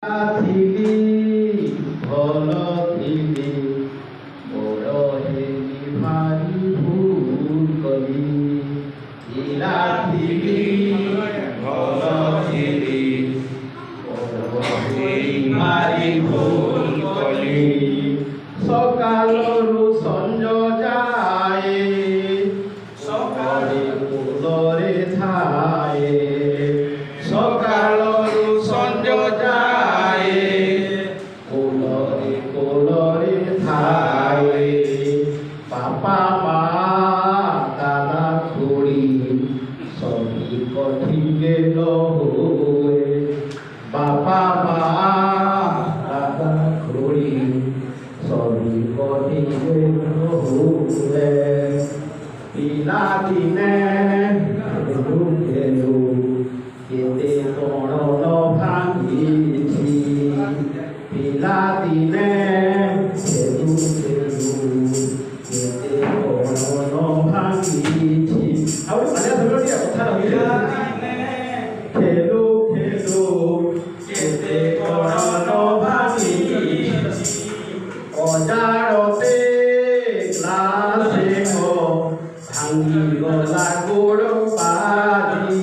ଥିଲି ଭଲ ଥିଲି ବଡ଼ ହେଲି ଭାରି ଭୁଲ କଲି। ପିଲା ଥିଲି ଭଲ ଥିଲି ବଡ଼ ହେଲି ଭାରି ଭୁଲ କଲି। ସକାଳରୁ ସଞ୍ଜ ଯାଏ ସକାଳେ କୁଲରେ ଥାଏ। ସକାଳରୁ ସଞ୍ଜ ଯାଏ কোলরে ঠাই। বাপা মা দাদা খুড়ি সবই কঠিকে লহুয়ে। বাপা মা দাদা খুড়ি সবই কঠিকে লহুয়ে। পিলা দিনে খেলু খেলু কেতে কোণ ভাঙিছি। পিলা দিনে খেলু খেলু কেতে কোণ ভাঙিছি। ଆଉ ମାନେ ଧର ଟିକେ କଥା ରହିଲେ ଖେଲୁ ଖେଲୁ କେତେ କୋଣ ଭାଙ୍ଗିଛି। ଅଜାଣତେ କ୍ଲାସେ ଭାଙ୍ଗିଗଲା ଗୋଡ଼ ପାରି।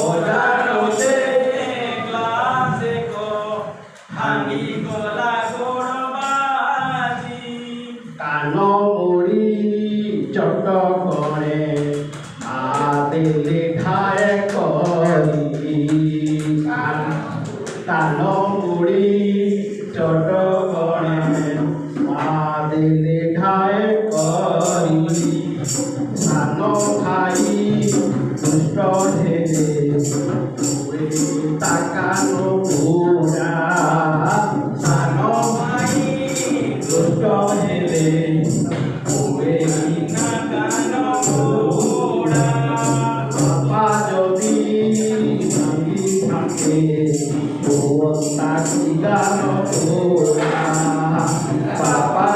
ଅଜାଣତେ ক্লাসে ভাঙি গলা গোড় বাজি। কান মুড়ি চট করে মা দেলে ঠায় করি। কান মুড়ি চট করে মা দেলে ঠায় করি। সান ভাই দুষ্ট ঢেলে তাকানো বুড়া। সান ভাই দুষ্ট ঢেলে বাবা যদি থাকে তাকি গান বুড়া। বাবা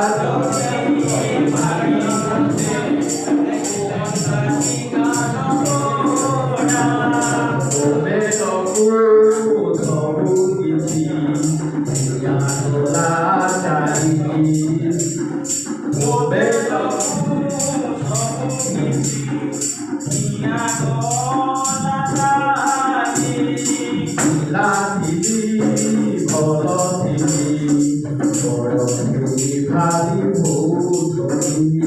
ଭଲ ଥିଲି ବଡ଼ ହେଲି ଭାରି ଭୁଲ କଲି।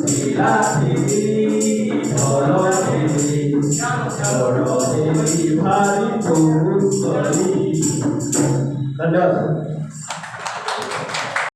ପିଲା ଥିଲି ଭଲ ଥିଲି ବଡ଼ ହେଲି ଭାରି ଭୁଲ କଲି। ଧନ୍ୟବାଦ।